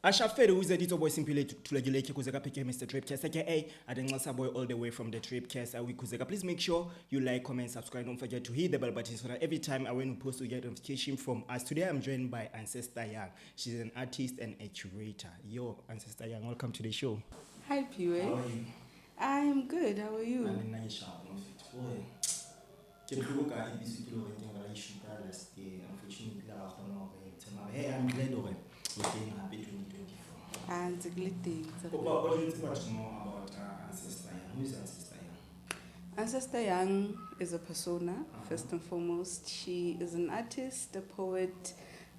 Ashafere who's the dito boy simply to regulate Khuzeka pick Mr. Dripcast aka Adenglasa boy all the way from the Dripcast. We Khuzeka. Please make sure you like, comment, subscribe. Don't forget to hit the bell button so that every time I when we post you get notification from us. Today I'm joined by Ancestor Young. She's an artist and a curator. Yo, Ancestor Young, welcome to the show. Hi Piwe. How are you? I'm good. How are you? I'm a nice sharp, no fit boy. Can you look at this video when you should last day? Unfortunately, hey, I'm glad we're getting happy 2024. And it's a good thing. What do you think much more about Ancestor Young? Who is Ancestor Young? Ancestor Young is a persona, first and foremost. She is an artist, a poet,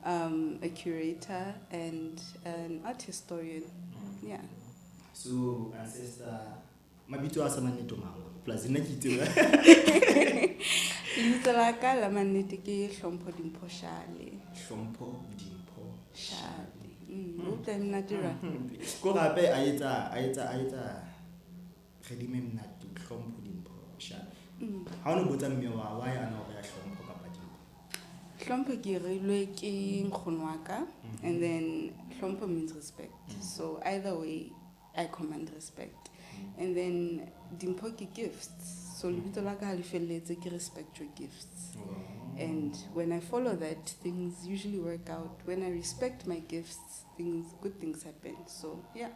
a curator, and an art historian. Yeah. So, Ancestor, mabito a sama neto mango. Plus, ina kitse. Lebitso la ka la mannete ke Hlompho Dimpho Shale. Hlompho Dimpho Shale. Utlwa mnate ra. Ko gape a etsa redime mnate Hlompho Dimpho Shale. Ha o no botsa mme wa why ana o ya Hlompho kapa Dimpho? Hlompho ke reilwe ke nkgono wa ka, and then Hlompho means respect. So either way I command respect. And then Dimpho ke gifts. So lebitso la ka ha le felletse ke respect your gifts. And when I follow that, things usually work out. When I respect my gifts, good things happen. So yeah.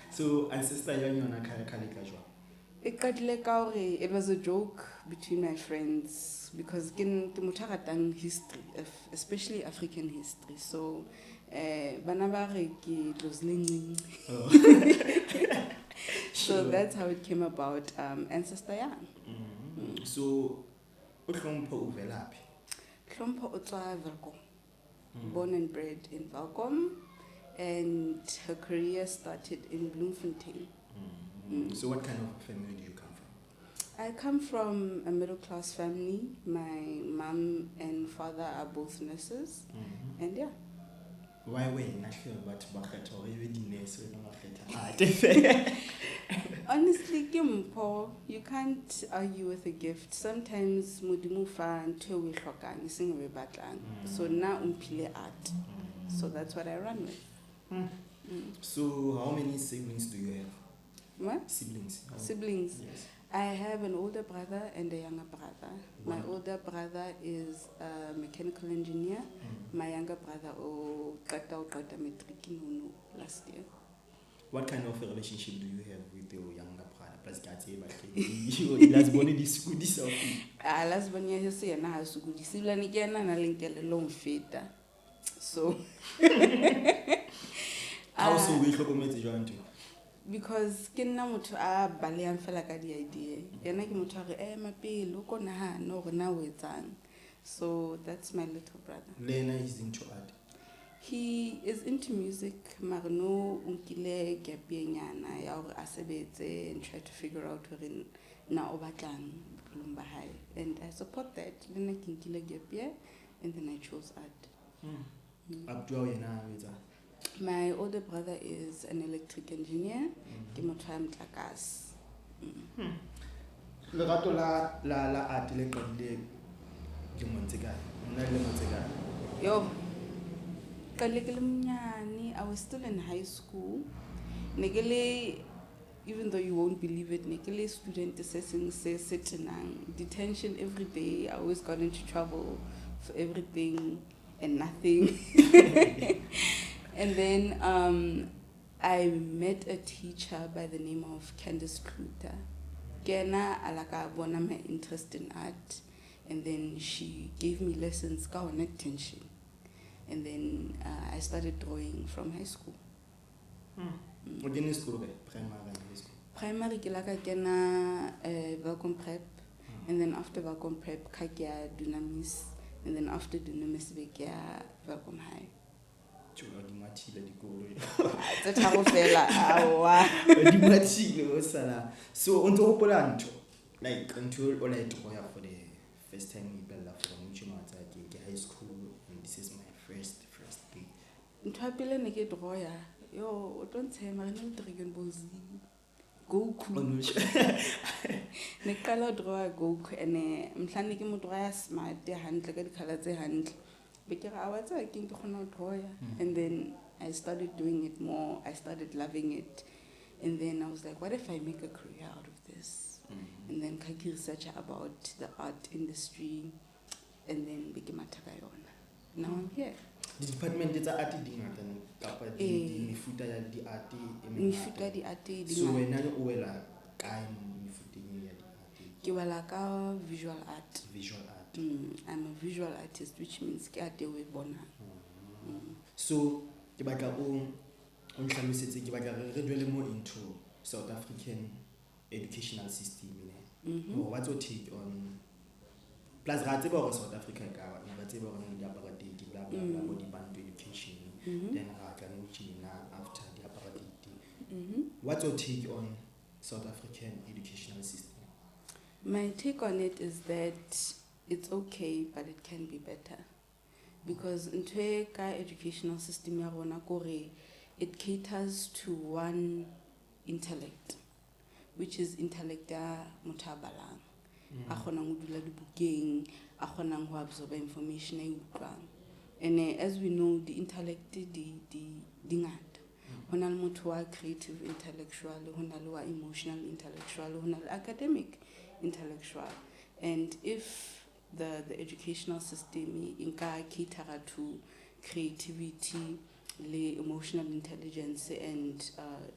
So Ancestor Young yona kale ka jwa. It was a joke between my friends because ke motho a ratang history, especially African history. So bana ba re ke tlosling. So that's how it came about, Ancestor Young. So Hlompho o vela phi? Hlompho o tswa Welkom, born and bred in Welkom, and her career started in Bloemfontein. So what kind of family do you come from? I come from a middle-class family. My mom and father are both nurses, and yeah. Why were you not sure about Bakato? You Honestly, Gimpo, you can't argue with a gift. Sometimes Mudimu fa until we hlokan, sing we batlang. So now umpile art. So that's what I run with. So how many siblings do you have? What? Siblings. Siblings. Yes. I have an older brother and a younger brother. My older brother is a mechanical engineer. My younger brother got matric last year. What kind of a relationship do you have with your younger brother? Plus, you last born in this school. Last one year, he said, "Na hasugudi." Sibla ni kena na linkele long feta. So. How so we hlokometse jwang to? Because ke nna motho a baleang fela ka di idea. Yena ke motho a re mapele o kona ha no re na o etsang. So that's my little brother. Lena is into art. He is into music. Marno unkile gap yenyana ya hore a sebetse and try to figure out where na o batlang bophelong ba hae. And I support that. Lena ke nkile gap year and then I chose art. Abdua yena o etsa? My older brother is an electric engineer. Ke motho a mtlakase. Lerato la art le qadile ke montse kae? Nna le montse kae? Yo. I was still in high school. Negele, even though you won't believe it, Negele student assessing says sitting detention every day. I always got into trouble for everything and nothing. And then I met a teacher by the name of Candice Kluter. Kena alaka bona my interest in art, and then she gave me lessons ka tension. And then I started drawing from high school. What in school? Primary school. Primary kilaka kena Welkom Prep, and then after Welkom Prep kakia Dunamis, and then after Dunamis bekia Welkom High. So on top of that, like until all I draw for the first time we built up from high school, and this is my first day. Ntwapile ne ke draw ya. Yo, don't say my name Dragon Ball Z. Goku. Ne kala draw Goku and mhlane ke mo draw ya smart ya handle ka di color tse handle. Because I was like, and then I started doing it more. I started loving it. And then I was like, what if I make a career out of this? And then kaki research about the art industry, and then became a tagayon. Now I'm here. The department is art dingata kapa di mefuta ya di art Mefuta di art di so wena o wela kae mefuteng ya di art? Ke wala ka visual art. Visual art. I'm a visual artist, which means ke art we bona. So ke batla o nhlalosetse ke batla re dwele more into South African educational system what's your take on plus ra tseba gore South Africa ka ba tseba gore di apartheid bla bla bla mo di bantu education then ra tla no China after the apartheid. What's your take on South African educational system? My take on it is that it's okay, but it can be better. Because ntwe ka educational system ya rona kore it caters to one intellect, which is intellect ya motho a balang. A kgonang ho dula dibukeng, a kgonang ho absorb information e utlwang. And as we know, the intellect di ngata. Hona le motho wa creative intellectual, hona le wa emotional intellectual, hona le academic intellectual. And if the educational system inka cater to creativity, emotional intelligence, and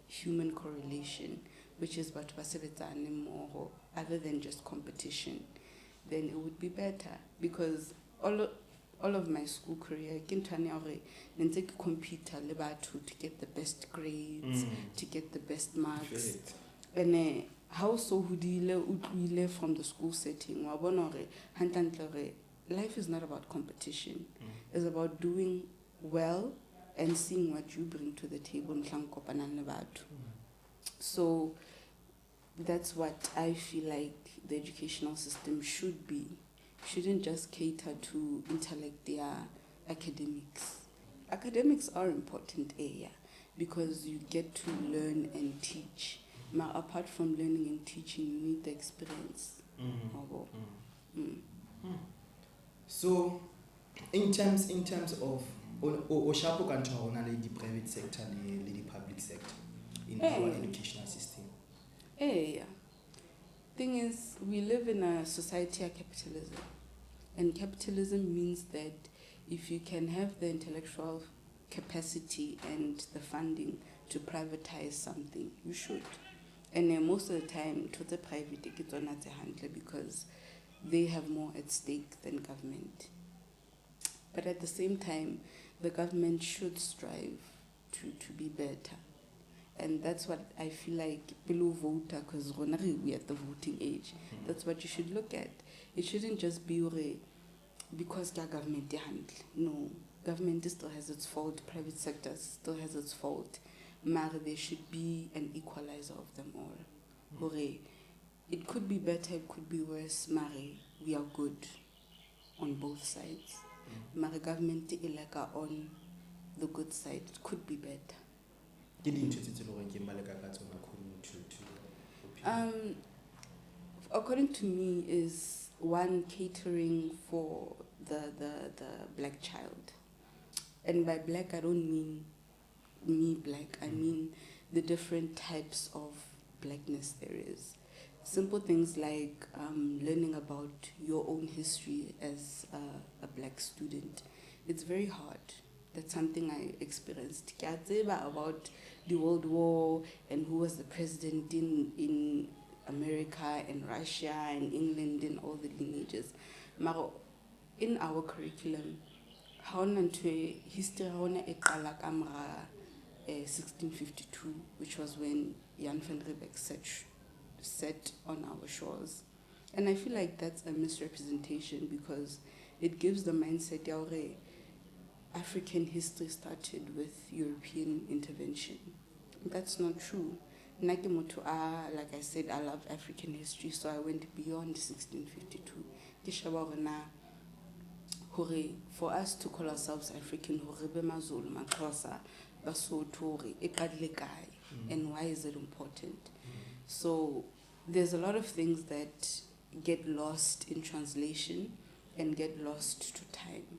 human correlation, which is what basebetsane more other than just competition, then it would be better. Because all of my school career, I can compete to get the best grades, to get the best marks. And how so hudile from the school setting, life is not about competition. It's about doing well and seeing what you bring to the table. So that's what I feel like the educational system should be. Shouldn't just cater to intellect their academics. Academics are important area because you get to learn and teach. But apart from learning and teaching, you need the experience. So in terms of Oshapo kanto ona le the private sector le the public sector in our educational system. Thing is, we live in a society of capitalism, and capitalism means that if you can have the intellectual capacity and the funding to privatize something, you should. And most of the time, to the private, it's not a handler because they have more at stake than government. But at the same time, the government should strive to be better. And that's what I feel like below voter, because we're at the voting age. That's what you should look at. It shouldn't just be because the government handle. No, government still has its fault. Private sector still has its fault. But there should be an equalizer of them all. It could be better, it could be worse. Mari, we are good on both sides. Mari government ilaka on the good side. It could be better. According to me, is one catering for the black child. And by black, I don't mean me black. I mean the different types of blackness there is. Simple things like learning about your own history as a black student. It's very hard. That's something I experienced. About the World War and who was the president in America and Russia and England and all the lineages. In our curriculum, history 1652, which was when Jan van Riebeeck set on our shores. And I feel like that's a misrepresentation because it gives the mindset that African history started with European intervention. That's not true. Like I said, I love African history, so I went beyond 1652. For us to call ourselves African, and why is it important? So there's a lot of things that get lost in translation and get lost to time.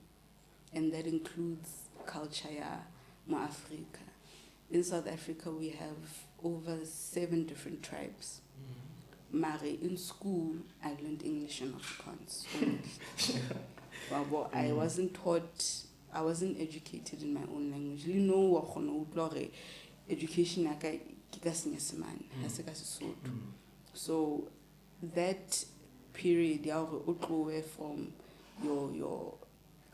And that includes culture, mo Africa. In South Africa, we have over 7 different tribes. Mare, in school, I learned English and Afrikaans. Well, I wasn't educated in my own language. You know, education so that period, you from your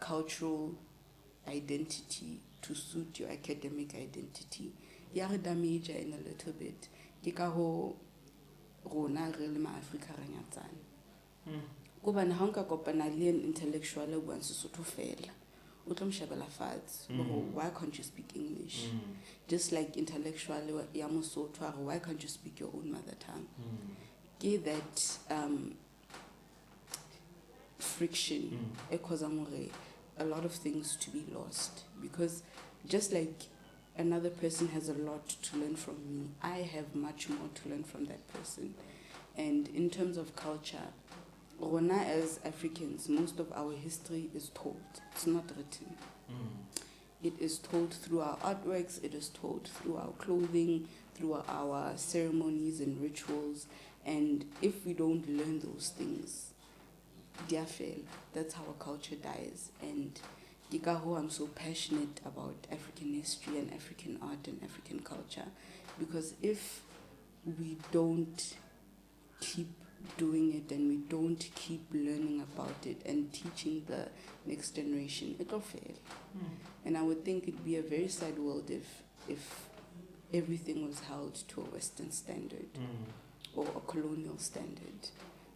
cultural identity to suit your academic identity. You are damaged in a little bit. Rona re le ma-Africa ra nyatsana kuba na hanka kopana le intellectual le buang Sesotho fela o tlo mshebela fatshe why can't you speak English just like intellectual ya Mosotho why can't you speak your own mother tongue give that friction cause a lot of things to be lost because just like another person has a lot to learn from me, I have much more to learn from that person. And in terms of culture, Rona as Africans, most of our history is told. It's not written. It is told through our artworks, it is told through our clothing, through our ceremonies and rituals. And if we don't learn those things, that's how our culture dies. And I'm so passionate about African history and African art and African culture because if we don't keep doing it and we don't keep learning about it and teaching the next generation, it'll fail. And I would think it'd be a very sad world if everything was held to a Western standard or a colonial standard.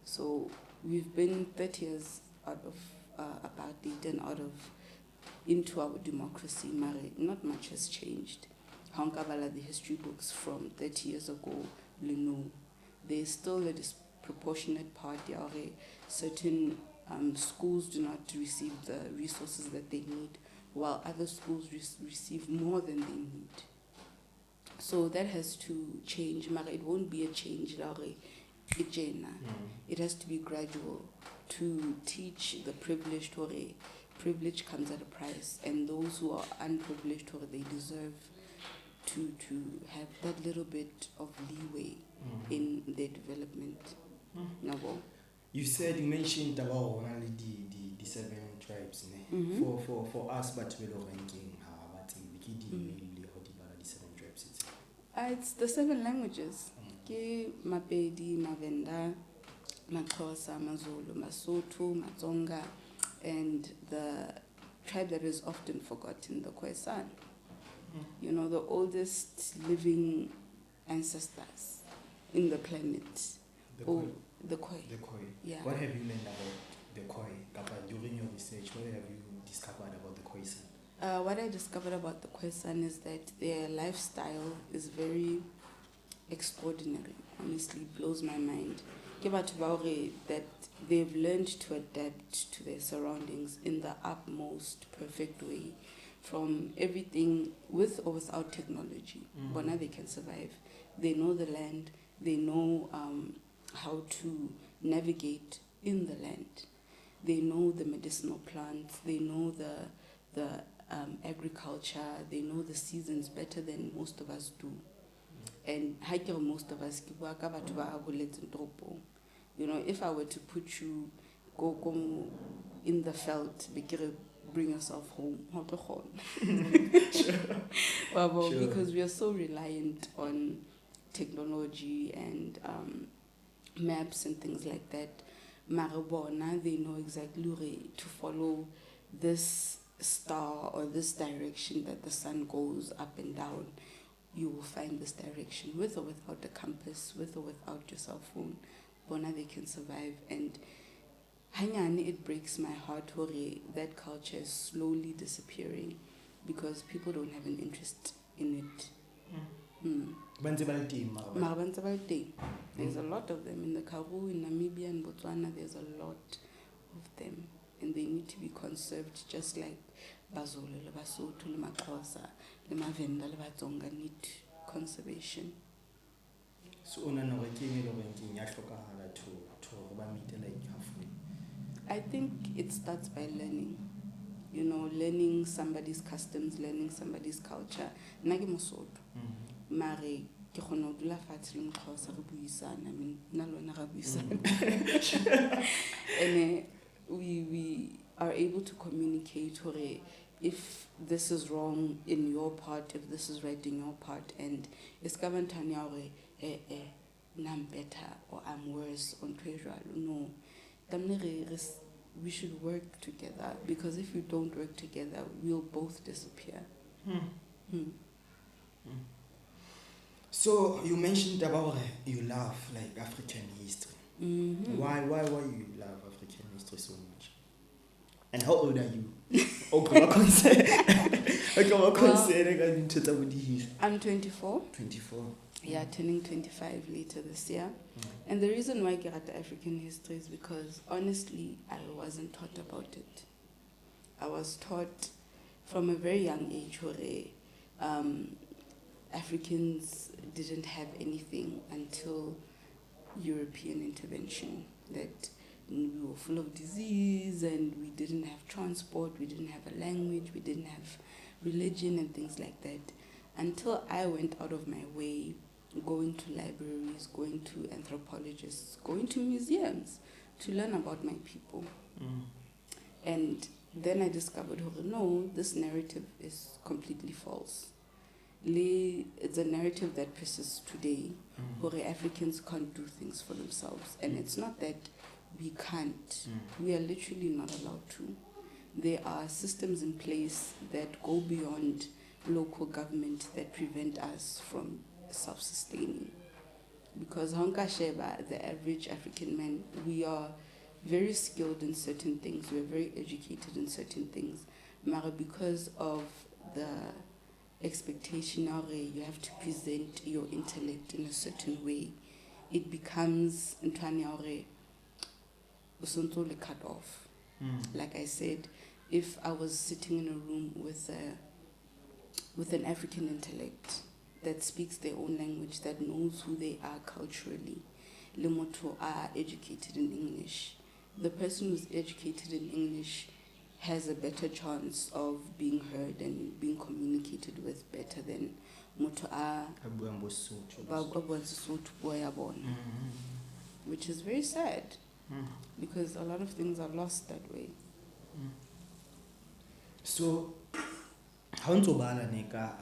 So we've been 30 years out of apartheid and out of into our democracy, not much has changed. However, the history books from 30 years ago, there's still a disproportionate part. Certain schools do not receive the resources that they need, while other schools receive more than they need. So that has to change. It won't be a change. It has to be gradual to teach the privileged. Privilege comes at a price, and those who are unprivileged, they deserve to have that little bit of leeway in their development. You mentioned about the 7 tribes. For us, but we're ranking the 7 tribes. It's the 7 languages. Mapedi, Mavenda, Maxhosa, Mazulu, Masotho, Matsonga, and the tribe that is often forgotten, the Khoisan. The oldest living ancestors in the planet. The Khoi. The Khoi. Yeah. What have you learned about the Khoi? During your research, what have you discovered about the Khoisan? What I discovered about the Khoisan is that their lifestyle is very extraordinary. Honestly, blows my mind. That they've learned to adapt to their surroundings in the utmost perfect way, from everything with or without technology. But now they can survive. They know the land. They know how to navigate in the land. They know the medicinal plants. They know the agriculture. They know the seasons better than most of us do. And most of us, if I were to put you go in the felt, bring yourself home. Sure. Because we are so reliant on technology and maps and things like that. Marabona, they know exactly to follow this star or this direction that the sun goes up and down. You will find this direction with or without the compass, with or without your cell phone. Bona, they can survive. And hangani, it breaks my heart that culture is slowly disappearing because people don't have an interest in it. There's a lot of them in the Karoo, in Namibia and Botswana. There's a lot of them, and they need to be conserved, just like Bazolo, le Basotho, le Maxhosa, le Mavenda, le Batsonga need conservation. So I think it starts by learning. you know, learning somebody's customs, learning somebody's culture. Nna ke Mosotho. Mare ke kgona ho dula fatshe le Moxhosa re buisana. I mean, nna le wena ra buisana. And we are able to communicate if this is wrong in your part, if this is right in your part, and it's governed I'm better or I'm worse on Twitter. No. We should work together, because if we don't work together, we'll both disappear. So you mentioned about you love like African history. Why you love African history so much? And how old are you? I'm 24. 24. Yeah, turning 25 later this year. And the reason why I get the African history is because, honestly, I wasn't taught about it. I was taught from a very young age where Africans didn't have anything until European intervention, that we were full of disease and we didn't have transport, we didn't have a language, we didn't have religion and things like that. Until I went out of my way, going to libraries, going to anthropologists, going to museums to learn about my people. And then I discovered, no, this narrative is completely false. It's a narrative that persists today, where Africans can't do things for themselves. And it's not that we can't. We are literally not allowed to. There are systems in place that go beyond local government that prevent us from self-sustaining. Because Honka Sheba, the average African man, we are very skilled in certain things, we're very educated in certain things. Mara, because of the expectation you have to present your intellect in a certain way, it becomes cut off. Like I said, if I was sitting in a room with an African intellect that speaks their own language, that knows who they are culturally, le motho are educated in English, the person who's educated in English has a better chance of being heard and being communicated with better than motho a which is very sad, because a lot of things are lost that way. So how ntsobala neka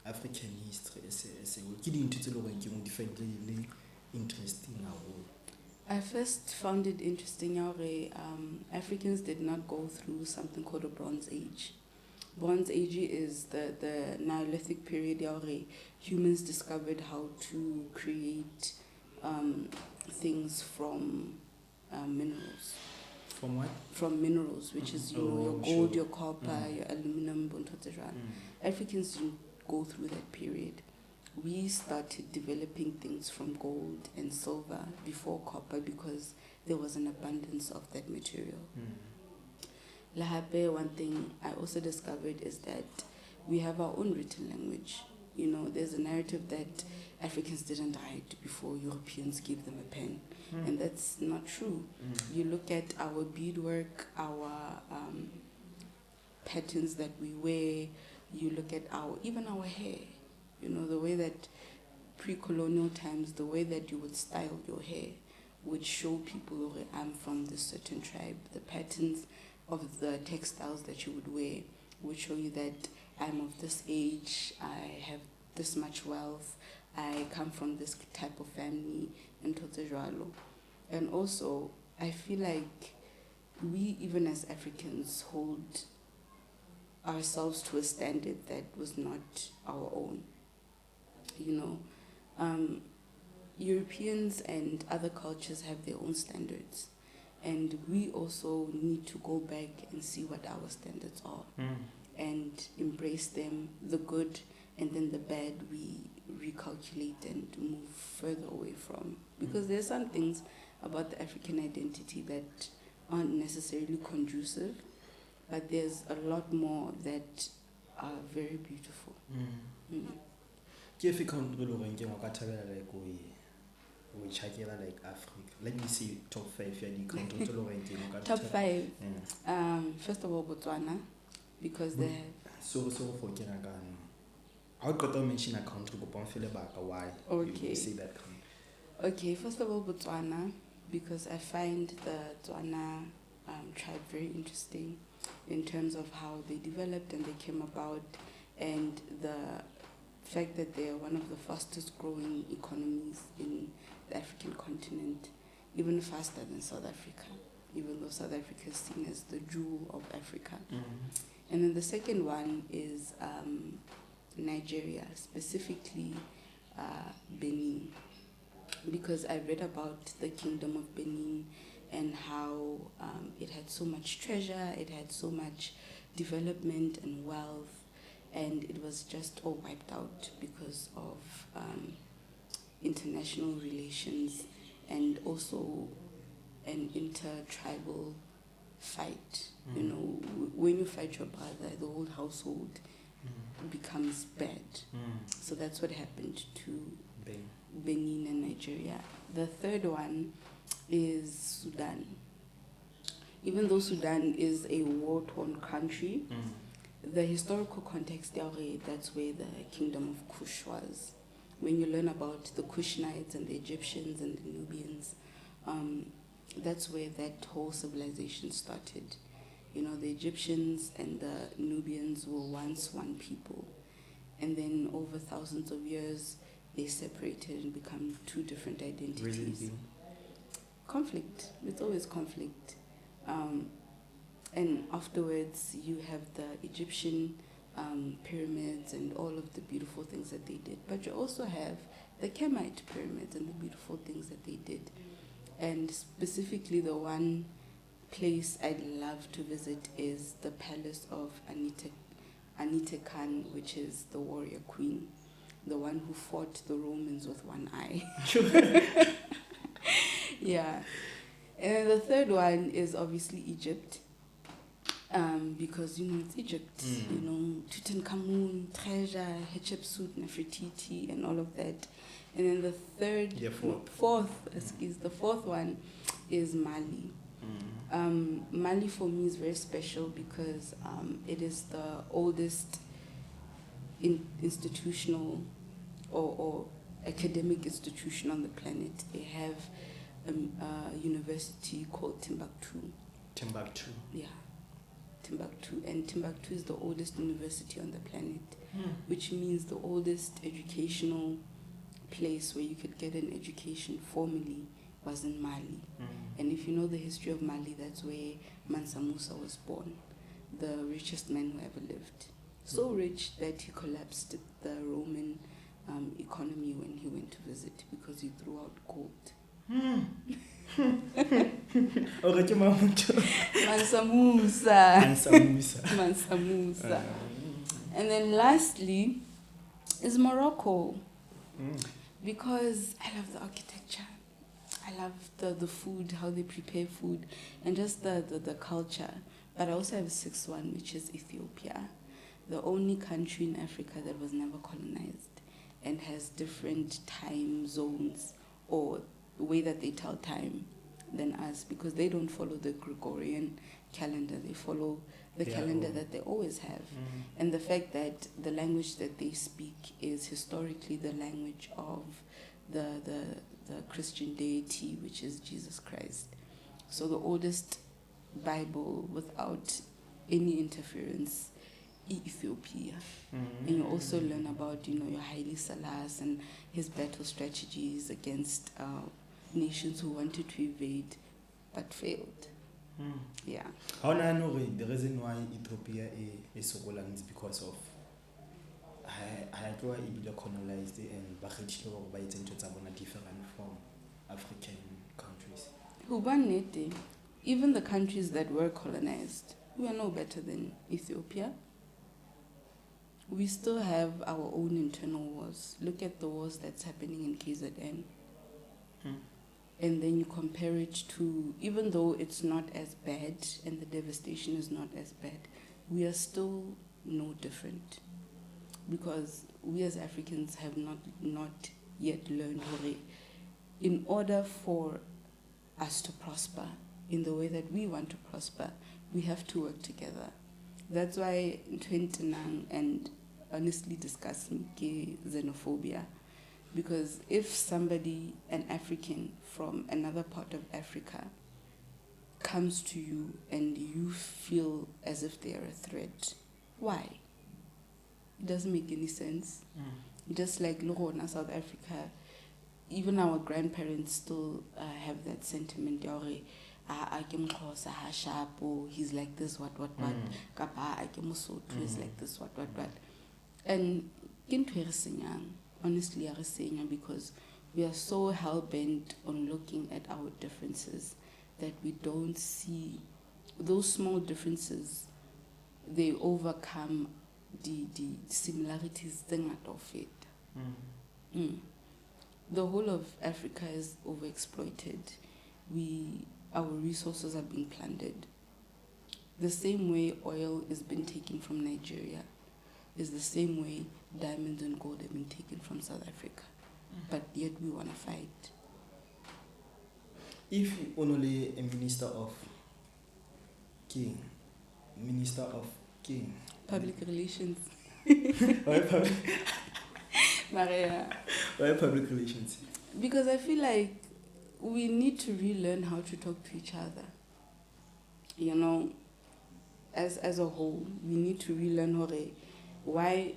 African history interesting. I first found it interesting Africans did not go through something called a Bronze Age. Bronze Age is the Neolithic period where humans discovered how to create things from minerals. From what? From minerals, which is your gold, your copper, your aluminum, Africans didn't go through that period. We started developing things from gold and silver before copper because there was an abundance of that material. Lahape, one thing I also discovered is that we have our own written language. You know, there's a narrative that Africans didn't write before Europeans gave them a pen. And that's not true. You look at our beadwork, our patterns that we wear, you look at even our hair. You know, the way that pre-colonial times, the way that you would style your hair would show people I'm from this certain tribe. The patterns of the textiles that you would wear would show you that I'm of this age, I have this much wealth, I come from this type of family, and Totejalo. And also, I feel like we, even as Africans, hold ourselves to a standard that was not our own. You know, Europeans and other cultures have their own standards. And we also need to go back and see what our standards are and embrace them, the good and then the bad we recalculate and move further away from. Because there's some things about the African identity that aren't necessarily conducive, but there's a lot more that are very beautiful. we check like Africa. Let me see top 5 yeah, the country Top 5. Yeah. First of all, Botswana, because they have. So for Kinagan. I would got to mention a country, but why Okay. you say that country. Okay, first of all, Botswana, because I find the Tswana tribe very interesting in terms of how they developed and they came about, and the fact that they are one of the fastest growing economies in the African continent, even faster than South Africa, even though South Africa is seen as the jewel of Africa. Mm-hmm. And then the second one is Nigeria, specifically Benin, because I read about the Kingdom of Benin and how it had so much treasure, it had so much development and wealth, and it was just all wiped out because of international relations and also an intertribal fight. You know, when you fight your brother, the whole household becomes bad. So that's what happened to Benin and Nigeria. The third one is Sudan. Even though Sudan is a war-torn country, the historical context there, that's where the kingdom of Kush was. When you learn about the Kushnites and the Egyptians and the Nubians, that's where that whole civilization started. You know, the Egyptians and the Nubians were once one people, and then over thousands of years they separated and become two different identities. Really? Conflict. It's always conflict. And afterwards you have the Egyptian pyramids and all of the beautiful things that they did. But you also have the Kemite pyramids and the beautiful things that they did. And specifically the one place I'd love to visit is the palace of Anita Khan, which is the warrior queen, the one who fought the Romans with one eye. Yeah. And then the third one is obviously Egypt, because, you know, it's Egypt, you know, Tutankhamun, treasure, Hatshepsut, Nefertiti, and all of that. And then the fourth one is Mali. Mali for me is very special because it is the oldest institutional or academic institution on the planet. They have a university called Timbuktu. Timbuktu? Yeah, Timbuktu. And Timbuktu is the oldest university on the planet, which means the oldest educational place where you could get an education formally was in Mali. And if you know the history of Mali, that's where Mansa Musa was born, the richest man who ever lived. So rich that he collapsed the Roman economy when he went to visit because he threw out gold. Mansa Musa. And then lastly is Morocco, because I love the architecture. I love the food, how they prepare food, and just the culture. But I also have a sixth one, which is Ethiopia, the only country in Africa that was never colonized and has different time zones or the way that they tell time than us, because they don't follow the Gregorian calendar. They follow the calendar that they always have. And the fact that the language that they speak is historically the language of the Christian deity, which is Jesus Christ. So the oldest Bible without any interference, Ethiopia. And you also learn about, you know, your Haile Selassie and his battle strategies against nations who wanted to invade but failed. Yeah. How do I know the reason why Ethiopia is so good is because of I thought it colonized and Bahitlo by into different from African countries. Even the countries that were colonized, we are no better than Ethiopia. We still have our own internal wars. Look at the wars that's happening in KZN. And then you compare it to, even though it's not as bad and the devastation is not as bad, we are still no different. Because we as Africans have not yet learned in order for us to prosper in the way that we want to prosper, we have to work together. That's why in 29 and honestly discussing xenophobia, because if somebody, an African from another part of Africa, comes to you and you feel as if they are a threat, why? It doesn't make any sense. Just like Lorona, South Africa, even our grandparents still have that sentiment. He's like this, what. Kapa, he's like this, what. And honestly, because we are so hell-bent on looking at our differences that we don't see those small differences. They overcome the similarities of it. The whole of Africa is overexploited. Our resources are being plundered. The same way oil is being taken from Nigeria is the same way diamonds and gold have been taken from South Africa. But yet we want to fight. If only a minister of king. Public relations. Why public? Maria. Why public relations? Because I feel like we need to relearn how to talk to each other. You know, as a whole, we need to relearn why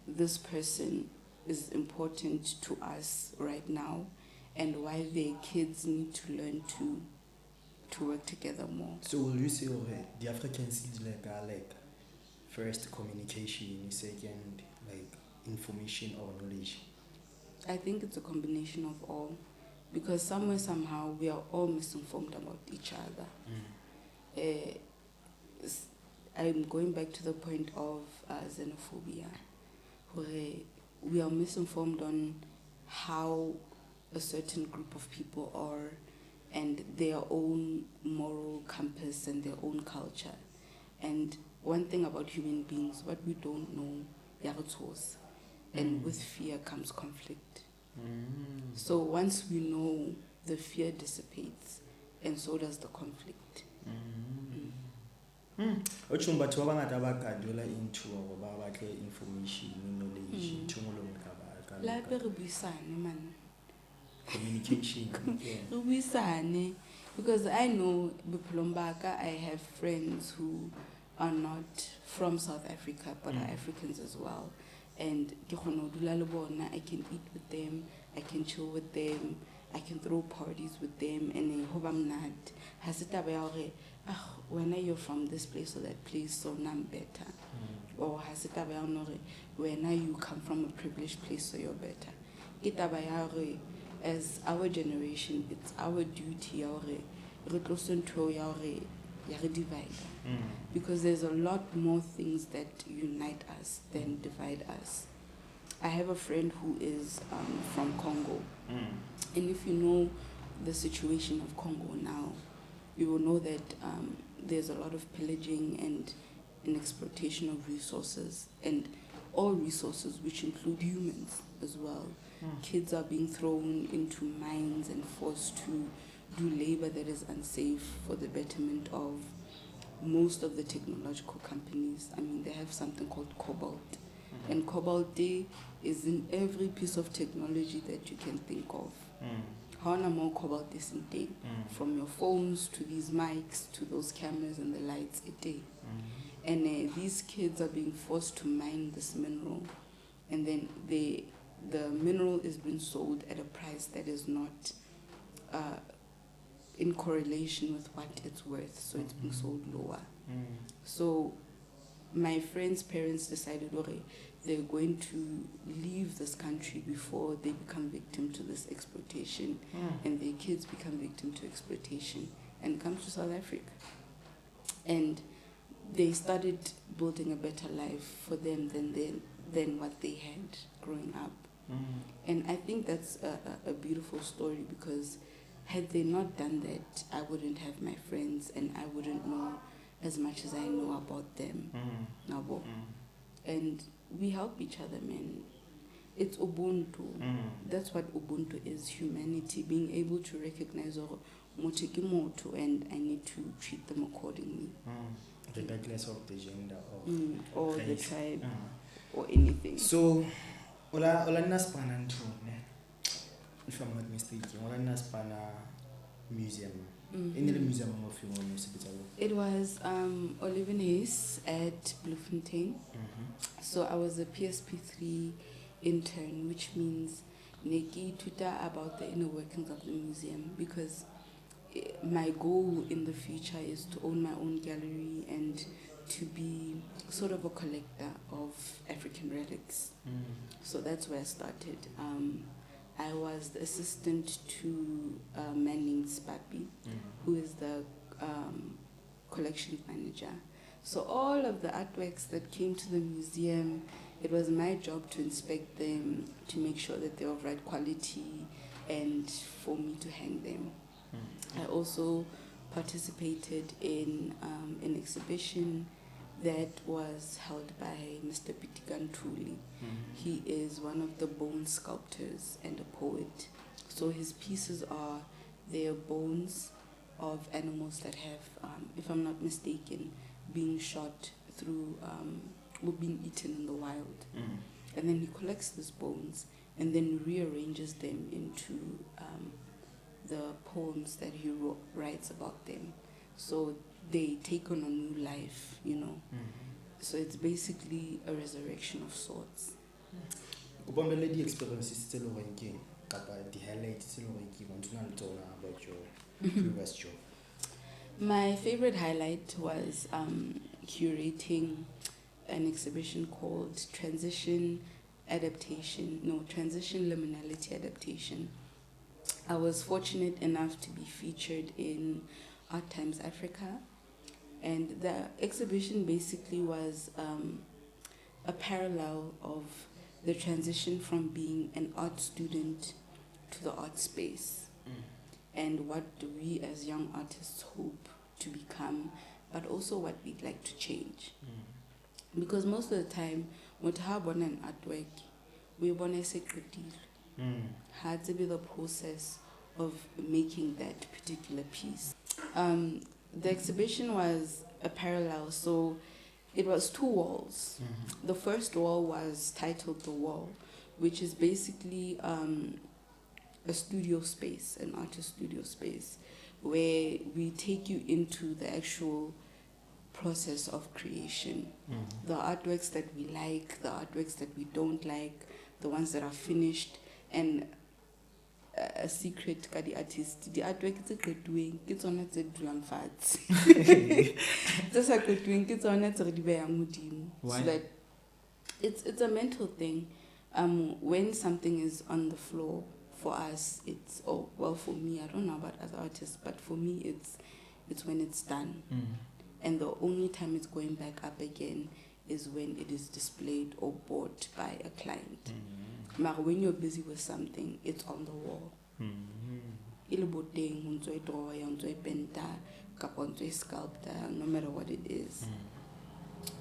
this person is important to us right now, and why their kids need to learn to work together more. So will you say the Africans like first communication, second like information or knowledge? I think it's a combination of all, because somewhere, somehow, we are all misinformed about each other. I'm going back to the point of xenophobia, where we are misinformed on how a certain group of people are and their own moral compass and their own culture. And one thing about human beings, what we don't know, and with fear comes conflict. So once we know, the fear dissipates, and so does the conflict. Ochumba to abakadula into information, knowledge, communication. Because I know Buplombaka, I have friends who are not from South Africa but are Africans as well. And I can eat with them, I can chill with them, I can throw parties with them, and when you're from this place or that place, so I'm better. Or when you come from a privileged place, so you're better. As our generation, it's our duty divide. Because there's a lot more things that unite us than divide us. I have a friend who is from Congo. And if you know the situation of Congo now, you will know that there's a lot of pillaging and an exploitation of resources, and all resources, which include humans as well. Kids are being thrown into mines and forced to do labor that is unsafe for the betterment of most of the technological companies. I mean, they have something called cobalt. And cobalt is in every piece of technology that you can think of. How more cobalt is in day, from your phones to these mics to those cameras and the lights a day. And these kids are being forced to mine this mineral, and then the mineral is being sold at a price that is not in correlation with what it's worth, so it's being sold lower. So my friend's parents decided, okay, they're going to leave this country before they become victim to this exploitation, and their kids become victim to exploitation, and come to South Africa. And they started building a better life for them than what they had growing up. And I think that's a beautiful story, because had they not done that, I wouldn't have my friends, and I wouldn't know as much as I know about them. And we help each other, man. It's Ubuntu. That's what Ubuntu is, humanity, being able to recognize or moto and I need to treat them accordingly. Regardless of the gender or the race. tribe or anything. So, ola naspana ntune, if I'm not mistaken, ola naspana museum. In the museum of your hospital. It was Oliven Hayes at Bloemfontein. So I was a PSP3 intern, which means Neki tutor about the inner workings of the museum, because my goal in the future is to own my own gallery and to be sort of a collector of African relics. So that's where I started. I was the assistant to a man named Spapi, who is the collections manager. So all of the artworks that came to the museum, it was my job to inspect them, to make sure that they were of right quality, and for me to hang them. I also participated in an exhibition that was held by Mr. Pitikan Tuli. He is one of the bone sculptors and a poet. So his pieces are their bones of animals that have, if I'm not mistaken, been shot through or been eaten in the wild. And then he collects these bones and then rearranges them into the poems that he writes about them. So they take on a new life, you know. So it's basically a resurrection of sorts. About the experiences still working, about the highlights still working, want to know about your previous job. My favorite highlight was curating an exhibition called Transition Liminality Adaptation. I was fortunate enough to be featured in Art Times Africa, and the exhibition basically was a parallel of the transition from being an art student to the art space, and what do we as young artists hope to become, but also what we'd like to change. Because most of the time, when we have an artwork, we want to say had to be the process of making that particular piece. The exhibition was a parallel, so it was 2 walls. The first wall was titled The Wall, which is basically a studio space, an artist studio space, where we take you into the actual process of creation. The artworks that we like, the artworks that we don't like, the ones that are finished, and a secret ka the artist, the artwork is doing, it's on it doing fats. Just like doing, it's on it so that it's a mental thing. When something is on the floor, for us, it's for me, I don't know about other artists, but for me, it's when it's done. And the only time it's going back up again is when it is displayed or bought by a client. But when you're busy with something, it's on the wall. No matter what it is.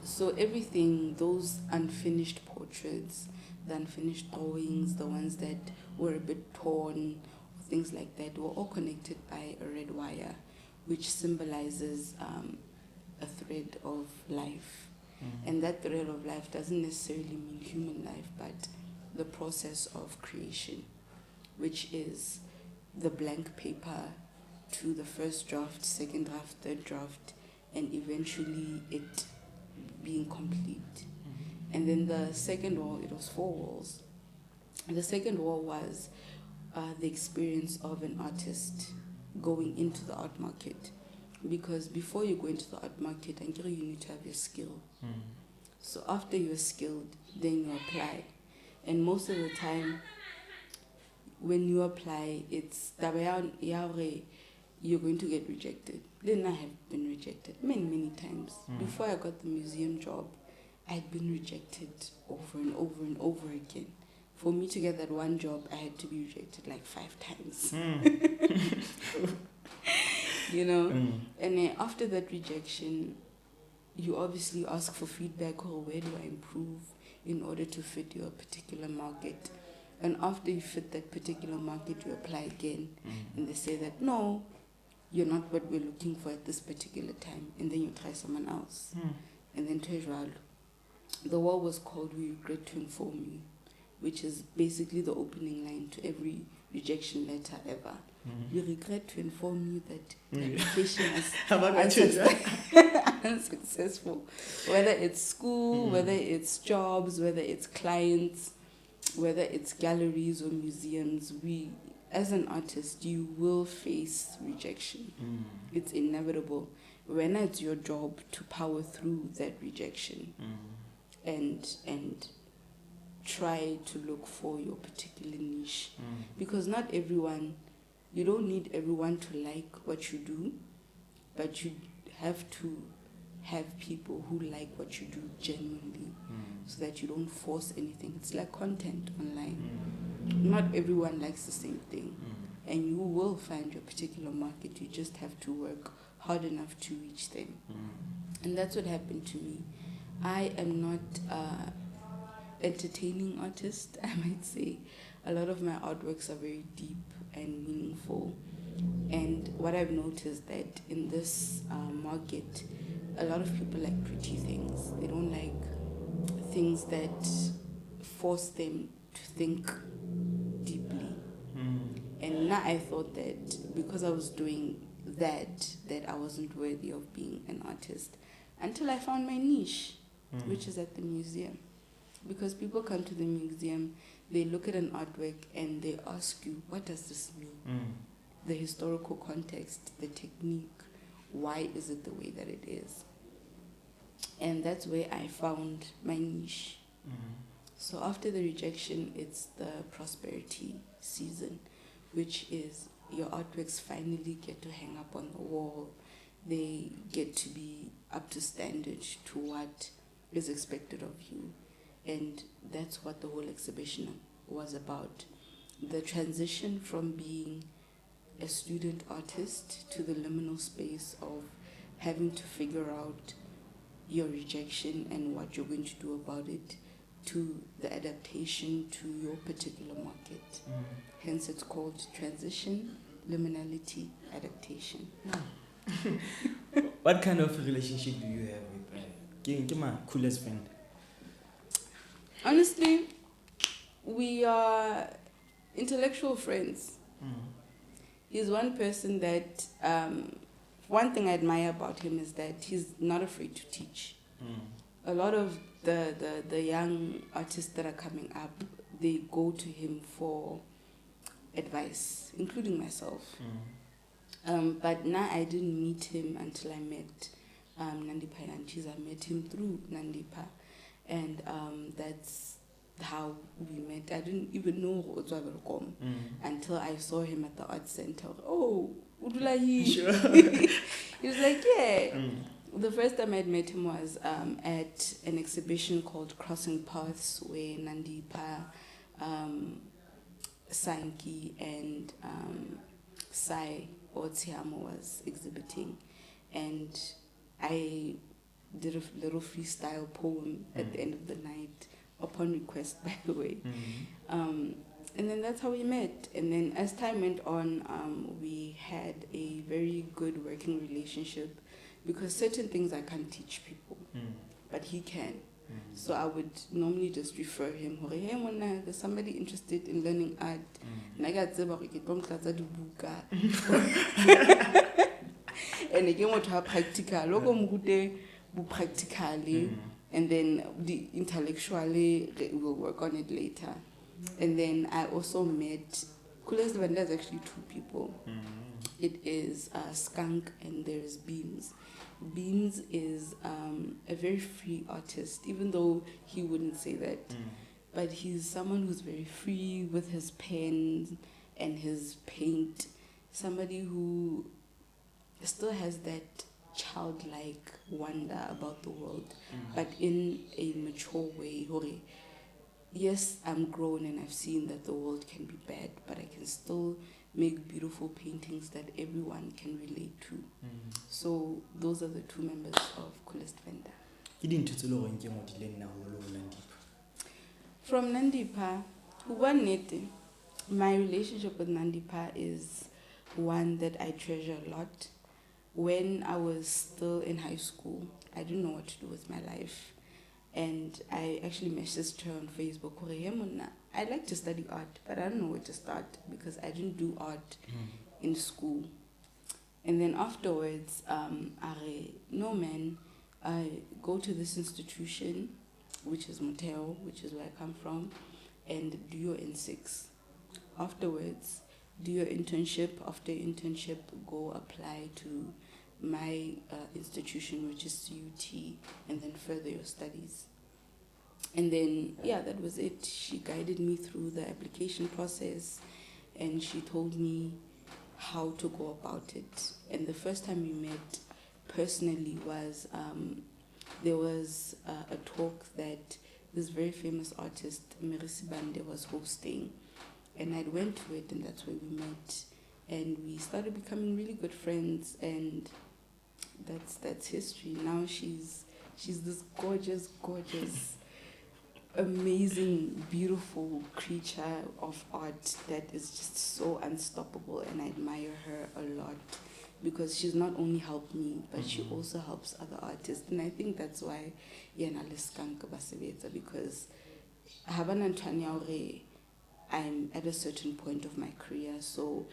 So everything, those unfinished portraits, the unfinished drawings, the ones that were a bit torn, things like that, were all connected by a red wire, which symbolizes a thread of life. And that thread of life doesn't necessarily mean human life, but the process of creation, which is the blank paper to the first draft, second draft, third draft, and eventually it being complete. And then the second wall, it was 4 walls. And the second wall was the experience of an artist going into the art market. Because before you go into the art market, you need to have your skill. So after you're skilled, then you apply. And most of the time, when you apply, it's you're going to get rejected. Then I have been rejected many times. Before I got the museum job, I had been rejected over and over and over again. For me to get that one job, I had to be rejected like 5 times. You know? And then after that rejection, you obviously ask for feedback, or where do I improve? in order to fit your particular market. And after you fit that particular market, you apply again, and they say that no, you're not what we're looking for at this particular time, and then you try someone else. And then the war was called "We Regret to Inform You," which is basically the opening line to every rejection letter ever. We regret to inform you that the application is unsuccessful. Whether it's school, whether it's jobs, whether it's clients, whether it's galleries or museums, as an artist, you will face rejection. It's inevitable. When it's your job to power through that rejection and try to look for your particular niche. Because not everyone, you don't need everyone to like what you do, but you have to have people who like what you do genuinely, so that you don't force anything. It's like content online. Not everyone likes the same thing, and you will find your particular market. You just have to work hard enough to reach them. And that's what happened to me. I am not entertaining artist, I might say. A lot of my artworks are very deep and meaningful. And what I've noticed that in this market, a lot of people like pretty things. They don't like things that force them to think deeply. And now I thought that because I was doing that I wasn't worthy of being an artist, until I found my niche, which is at the museum. Because people come to the museum, they look at an artwork and they ask you, what does this mean? The historical context, the technique, why is it the way that it is? And that's where I found my niche. So after the rejection, it's the prosperity season, which is your artworks finally get to hang up on the wall. They get to be up to standard to what is expected of you. And that's what the whole exhibition was about. The transition from being a student artist to the liminal space of having to figure out your rejection and what you're going to do about it, to the adaptation to your particular market. Hence it's called transition, liminality, adaptation. What kind of relationship do you have with my coolest friend? Honestly, we are intellectual friends. He's one person that, one thing I admire about him is that he's not afraid to teach. A lot of the young artists that are coming up, they go to him for advice, including myself. But now I didn't meet him until I met Nandipa and Anchiz. I met him through Nandipa. And that's how we met. I didn't even know Khuzeka until I saw him at the art center. Oh, Udulahi. Sure. He was like, yeah. The first time I'd met him was at an exhibition called Crossing Paths, where Nandipa, Sanki, and Sai Otsiamo was exhibiting. And I did a little freestyle poem at the end of the night, upon request, by the way. And then that's how we met. And then as time went on, we had a very good working relationship, because certain things I can't teach people, but he can. So I would normally just refer him, hey, Mona, there's somebody interested in learning art. And I got and again, what have practical, practically, and then the intellectually we'll work on it later. And then I also met Coolest Venda is actually two people. It is Skunk and there is Beans. Beans is a very free artist, even though he wouldn't say that. But he's someone who's very free with his pen and his paint. Somebody who still has that childlike wonder about the world, but in a mature way. Yes, I'm grown and I've seen that the world can be bad, but I can still make beautiful paintings that everyone can relate to. So those are the two members of Coolest Venda. From Nandipa, one nete, my relationship with Nandipa is one that I treasure a lot. When I was still in high school, I didn't know what to do with my life. And I actually messaged her on Facebook, I'd like to study art, but I don't know where to start because I didn't do art in school. And then afterwards, no man, I go to this institution, which is Motel, which is where I come from, and do your N6. Afterwards, do your internship. After your internship, go apply to my institution, which is CUT, and then further your studies. And then, yeah, that was it. She guided me through the application process, and she told me how to go about it. And the first time we met personally was, there was a talk that this very famous artist, Merisi Bande, was hosting. And I went to it, and that's where we met. And we started becoming really good friends, and that's history. Now she's this gorgeous, amazing, beautiful creature of art that is just so unstoppable, and I admire her a lot because she's not only helped me, but she also helps other artists. And I think that's why yena leskanka basebetsa, because I'm at a certain point of my career, so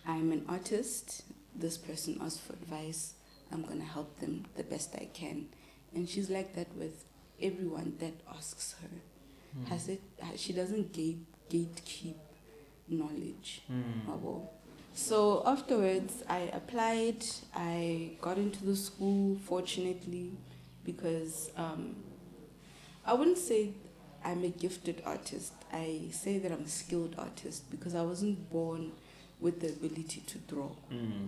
I'm an artist, this person asks for advice, I'm going to help them the best I can. And she's like that with everyone that asks her. She doesn't gatekeep knowledge. So afterwards, I applied, I got into the school, fortunately, because I wouldn't say I'm a gifted artist. I say that I'm a skilled artist because I wasn't born with the ability to draw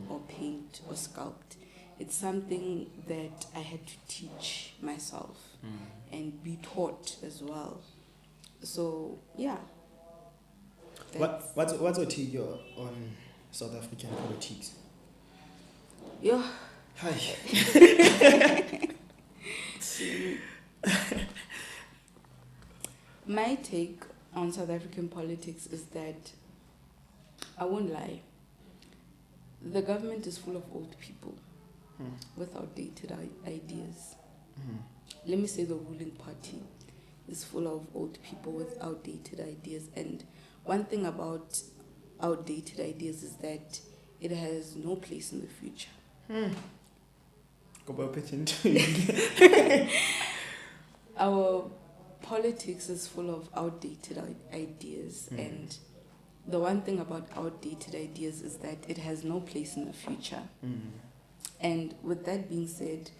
or paint or sculpt. It's something that I had to teach myself and be taught as well. So, yeah. What's your take on South African politics? Yeah. Hi. My take on South African politics is that, I won't lie, the government is full of old people with outdated ideas. Let me say the ruling party is full of old people with outdated ideas. And one thing about outdated ideas is that it has no place in the future. Our politics is full of outdated ideas, and the one thing about outdated ideas is that it has no place in the future. And with that being said,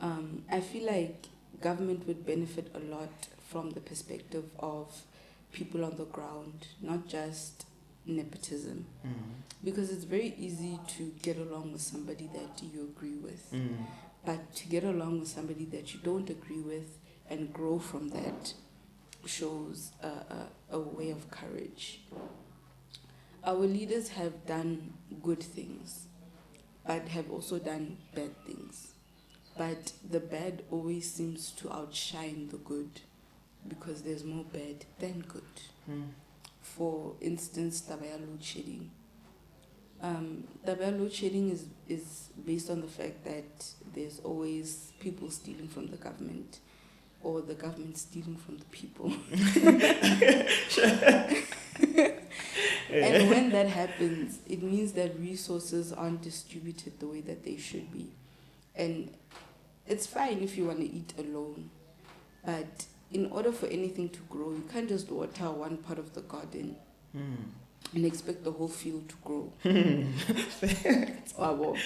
I feel like government would benefit a lot from the perspective of people on the ground, not just nepotism. Because it's very easy to get along with somebody that you agree with. But to get along with somebody that you don't agree with and grow from that shows a way of courage. Our leaders have done good things, but have also done bad things. But the bad always seems to outshine the good because there's more bad than good. For instance, Tabaya load shedding. Tabaya load shedding is based on the fact that there's always people stealing from the government, or the government stealing from the people. And when that happens, it means that resources aren't distributed the way that they should be. And it's fine if you want to eat alone, but in order for anything to grow, you can't just water one part of the garden and expect the whole field to grow.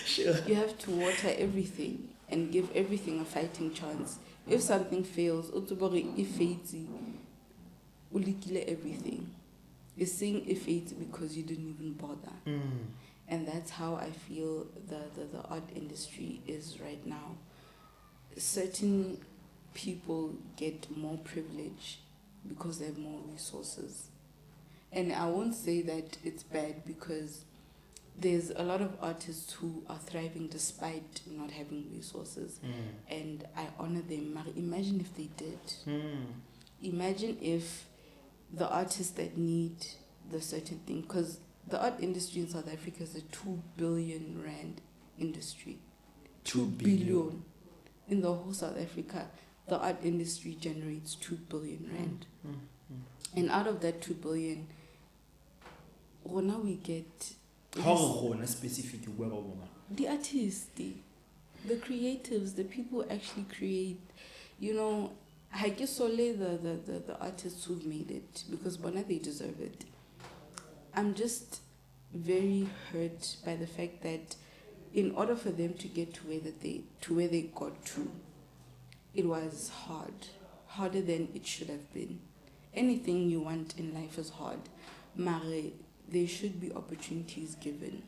Sure. You have to water everything and give everything a fighting chance. If something fails, if everything. You're saying if it's because you didn't even bother. And that's how I feel the art industry is right now. Certain people get more privilege because they have more resources. And I won't say that it's bad because there's a lot of artists who are thriving despite not having resources, and I honor them. Imagine if they did. Imagine if the artists that need the certain thing, because the art industry in South Africa is a 2 billion rand industry. 2 billion. In the whole South Africa, the art industry generates 2 billion rand. And out of that 2 billion, well, now we get How specific the artists, the creatives, the people who actually create. You know, I guess only the artists who've made it, because bona they deserve it. I'm just very hurt by the fact that in order for them to get to where they got to, it was harder than it should have been. Anything you want in life is hard. Mare, there should be opportunities given,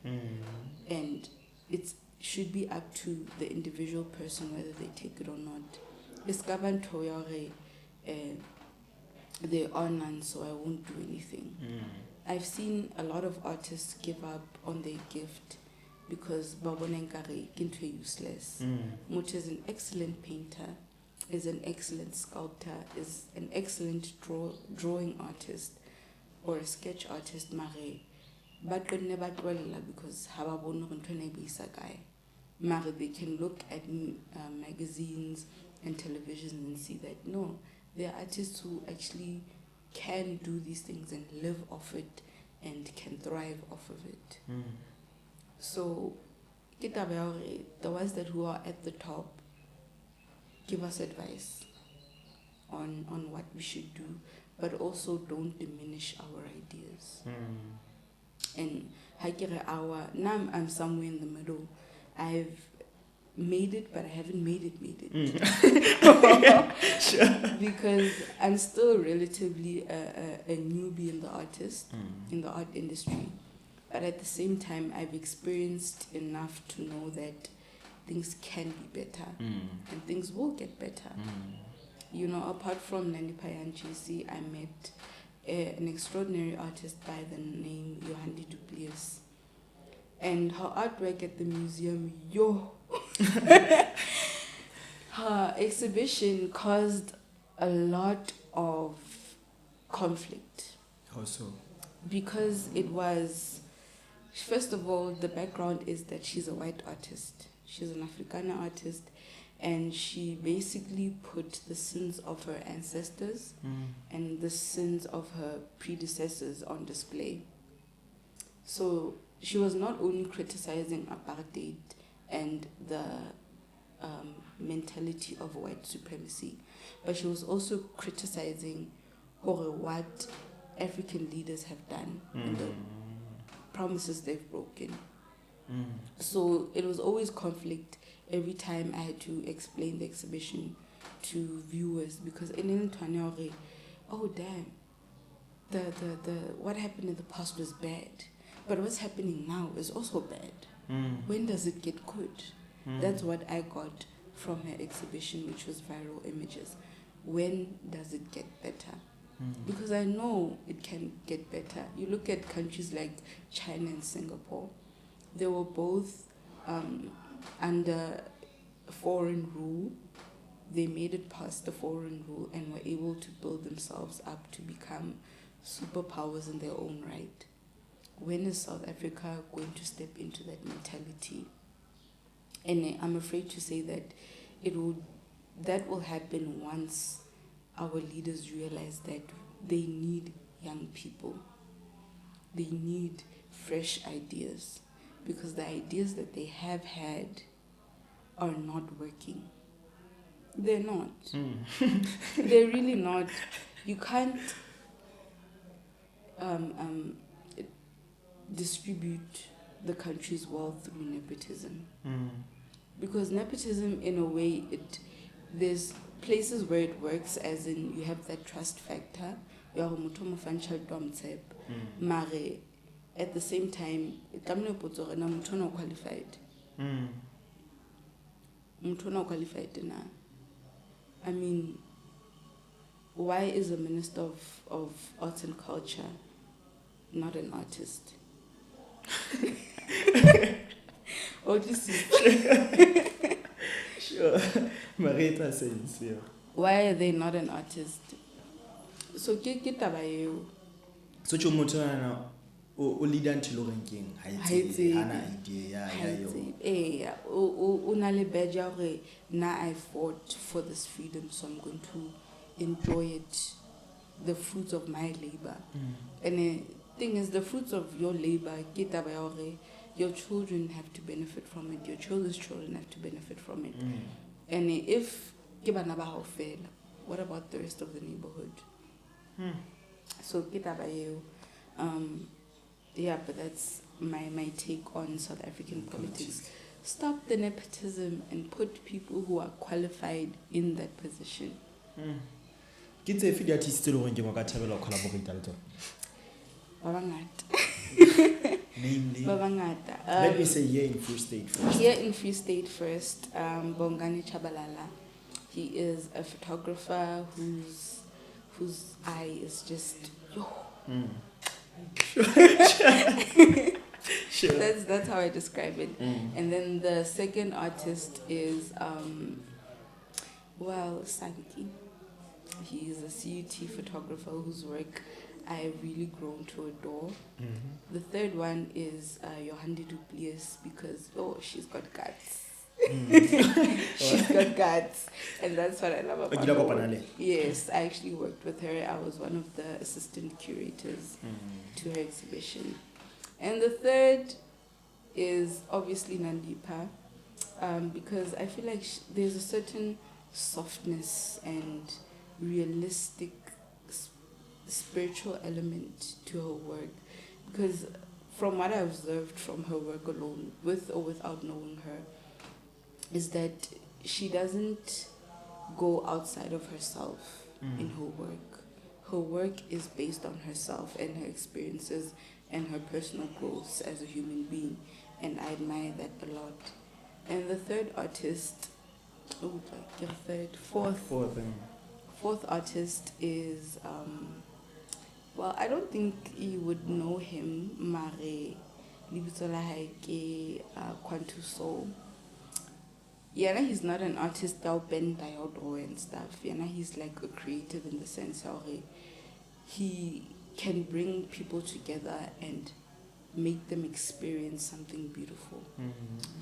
and it should be up to the individual person whether they take it or not. They are none, so I won't do anything. I've seen a lot of artists give up on their gift because Babonenkare kintu useless. Much is an excellent painter, is an excellent sculptor, is an excellent drawing artist or a sketch artist, mare. But could never dwell because mare, they can look at magazines and television and see that no, there are artists who actually can do these things and live off it and can thrive off of it. So, the ones that who are at the top, give us advice on what we should do, but also don't diminish our ideas. And now I'm somewhere in the middle. I've made it, but I haven't made it. Sure. Because I'm still relatively a newbie in the art industry. But at the same time, I've experienced enough to know that things can be better and things will get better. You know, apart from Nandi Payanchisi, I met an extraordinary artist by the name Yohandi Duplius. And her artwork at the museum, her exhibition caused a lot of conflict. How so? Because it was, first of all, the background is that she's a white artist. She's an Afrikaner artist, and she basically put the sins of her ancestors and the sins of her predecessors on display. So she was not only criticizing apartheid and the mentality of white supremacy, but she was also criticizing what African leaders have done and the promises they've broken. So it was always conflict every time I had to explain the exhibition to viewers, because in Tanyore, oh damn, the what happened in the past was bad, but what's happening now is also bad. When does it get good? That's what I got from her exhibition, which was viral images. When does it get better? Because I know it can get better. You look at countries like China and Singapore, they were both under foreign rule. They made it past the foreign rule and were able to build themselves up to become superpowers in their own right. When is South Africa going to step into that mentality? And I'm afraid to say that that will happen once our leaders realize that they need young people. They need fresh ideas, because the ideas that they have had are not working. They're not. They're really not. You can't distribute the country's wealth through nepotism. Because nepotism, in a way, there's places where it works, as in you have that trust factor. Mare, at the same time, qualified. I mean, why is a minister of arts and culture not an artist? Or just Sure. Marita says, yeah. why are they not an artist? So ke taba eo. So you motho ana o lead until ranking Ha ha itsebe. hana idea ya yo. Una le badge ya hore na I fought for this freedom, so I'm going to enjoy it, the fruits of my labor. And the thing is, the fruits of your labor, ke taba ya hore your children have to benefit from it, your children's children have to benefit from it. And if ke bana ba hao fela, what about the rest of the neighborhood? So ke taba eo. Yeah, but that's my take on South African politics. Stop the nepotism and put people who are qualified in that position. Ke tse fe di artist tse le gore ke mo ka thabela go collaborate le tsona? Ba bangata. Namely, Ba bangata. let me say here in Free State first. Here in Free State first, Bongani Chabalala. He is a photographer whose eye is just Sure. That's how I describe it. And then the second artist is Sanki. He is a CUT photographer whose work I've really grown to adore. The third one is Yohandi Duplius because she's got guts. She's got guts, and that's what I love about her. Yes, I actually worked with her. I was one of the assistant curators to her exhibition. And the third is obviously Nandipa, because I feel like there's a certain softness and realistic spiritual element to her work, because from what I observed from her work alone, with or without knowing her, is that she doesn't go outside of herself in her work. Her work is based on herself and her experiences and her personal growth as a human being, and I admire that a lot. And the fourth artist is I don't think you would know him, Mare Libitola Haike Quantu Soul. Yana, he's not an artist that bend draw and stuff. Yana, he's like a creative in the sense how he can bring people together and make them experience something beautiful.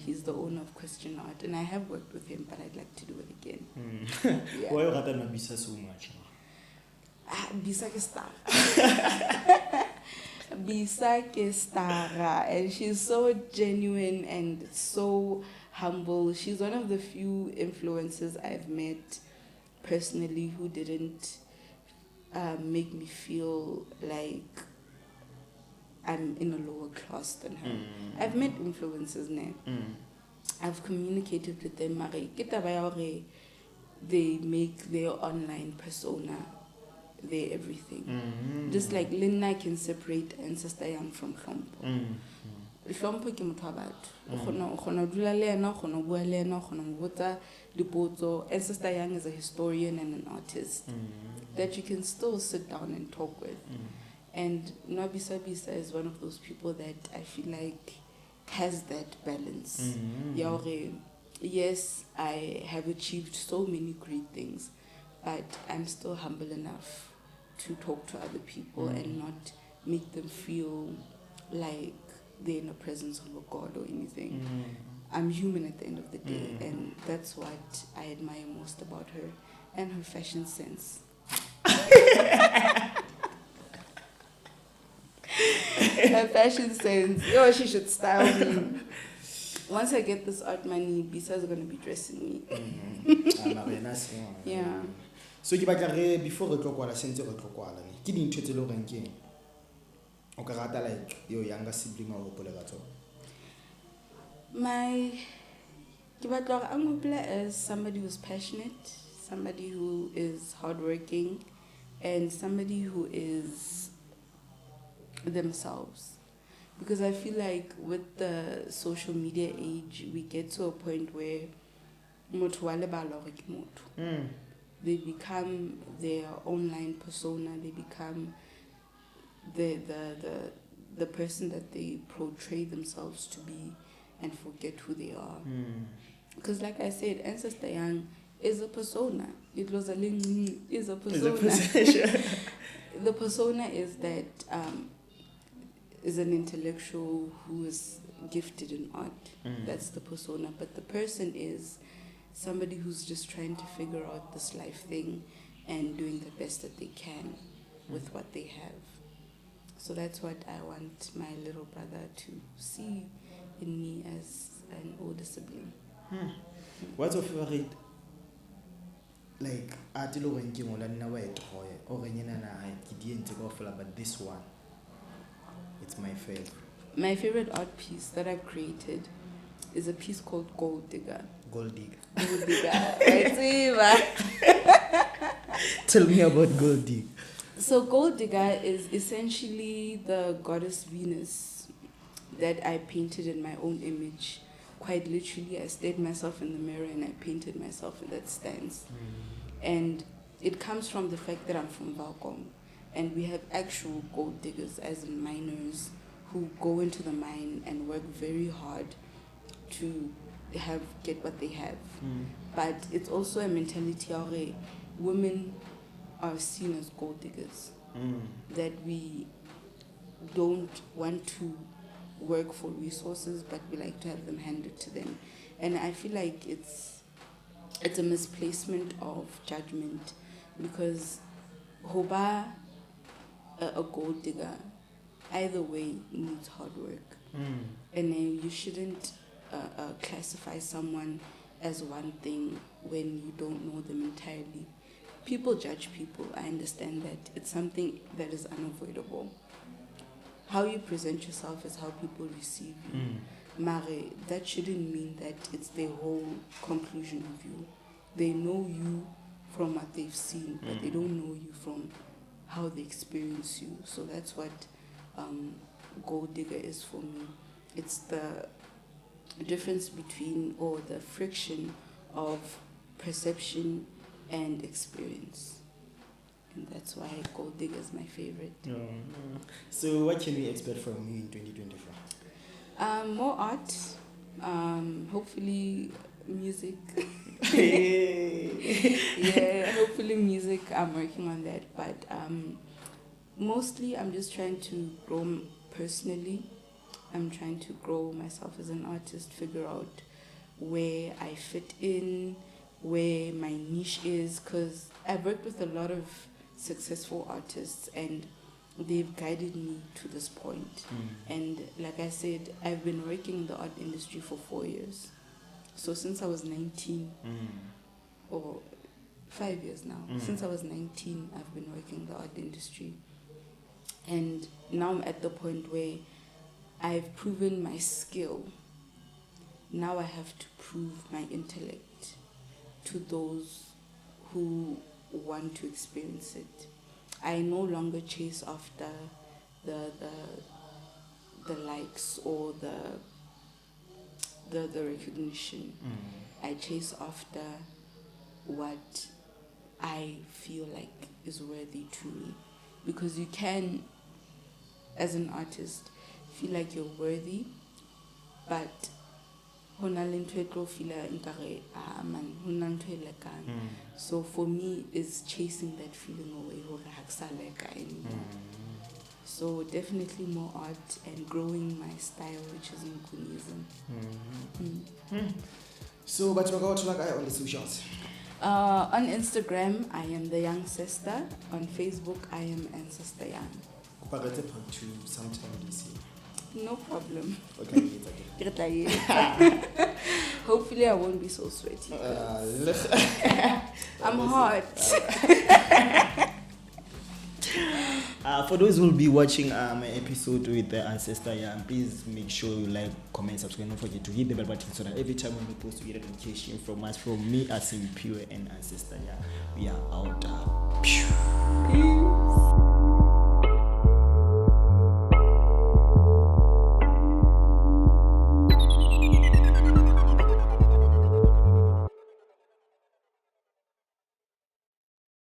He's the owner of Question Art, and I have worked with him, but I'd like to do it again. Why you rather not Bisa so much? Bisa ke star. Bisa ke star, and she's so genuine and so humble. She's one of the few influencers I've met personally who didn't make me feel like I'm in a lower class than her. I've met influencers now. I've communicated with them. They make their online persona their everything. Just like Lina can separate Ancestor Young from Hlompo. Hlompo ke motho wa batho. O kgona dula le ena, o kgona bua le ena, o kgona mo botsa dipotso. Ancestor Young is a historian and an artist that you can still sit down and talk with. And Nabisa Bisa is one of those people that I feel like has that balance. Yes, I have achieved so many great things, but I'm still humble enough to talk to other people and not make them feel like they're in the presence of a god or anything. I'm human at the end of the day, and that's what I admire most about her, and her fashion sense. Her fashion sense. She should style me. Once I get this art money, Bisa's gonna be dressing me. Yeah. So ke batla re before re tlo kwala sentse re tlo kwala ne. Ke dintho tse le goreng ke o ka rata like your younger sibling o gopola ka tsona. Ke batla gore a ngopela as somebody who's passionate, somebody who is hardworking, and somebody who is themselves. Because I feel like with the social media age, we get to a point where they become their online persona, they become the person that they portray themselves to be and forget who they are. Because like I said, Ancestor Young is a persona. It was a ling is a persona. The persona is that is an intellectual who is gifted in art. That's the persona. But the person is somebody who's just trying to figure out this life thing and doing the best that they can with what they have. So that's what I want my little brother to see in me as an older sibling. What's your favorite? Like, artilo when you want to know it, or but this one, it's my favorite. My favorite art piece that I've created is a piece called Gold Digger. Gold Digger. Gold Digger. Tell me about Gold Digger. So Gold Digger is essentially the goddess Venus that I painted in my own image. Quite literally, I stared myself in the mirror and I painted myself in that stance. And it comes from the fact that I'm from Valkom, and we have actual gold diggers, as in miners, who go into the mine and work very hard to get what they have. But it's also a mentality of women are seen as gold diggers, that we don't want to work for resources, but we like to have them handed to them. And I feel like it's a misplacement of judgment, because hoba a gold digger either way needs hard work, and you shouldn't classify someone as one thing when you don't know them entirely. People judge people. I understand that. It's something that is unavoidable. How you present yourself is how people receive you. Mare, that shouldn't mean that it's their whole conclusion of you. They know you from what they've seen, but they don't know you from how they experience you. So that's what Gold Digger is for me. It's the difference between, or the friction of perception and experience. And that's why Gold Digger is my favorite. So what can we expect from you in 2024? More art, hopefully music. Yeah, hopefully music. I'm working on that, but mostly I'm just trying to grow personally. I'm trying to grow myself as an artist, figure out where I fit in, where my niche is, because I've worked with a lot of successful artists and they've guided me to this point. And like I said, I've been working in the art industry for 4 years. So since I was 19, or 5 years now, since I was 19, I've been working in the art industry. And now I'm at the point where I've proven my skill. Now I have to prove my intellect to those who want to experience it. I no longer chase after the likes or the recognition. I chase after what I feel like is worthy to me, because you can, as an artist, feel like you're worthy, but so for me, it's chasing that feeling away. So definitely more art and growing my style, which is Nkunism. So but we're to like on the socials. On Instagram, I am the Young Sister. On Facebook, I am Ancestor Young. To sometime this year. No problem. Okay. Hopefully I won't be so sweaty. I'm hot. For those who will be watching my episode with the Ancestor Young, please make sure you like, comment, subscribe. Don't forget to hit the bell button so that every time when we post, you get a notification from us, from me as in Pure and Ancestor Young. We are out. Peace.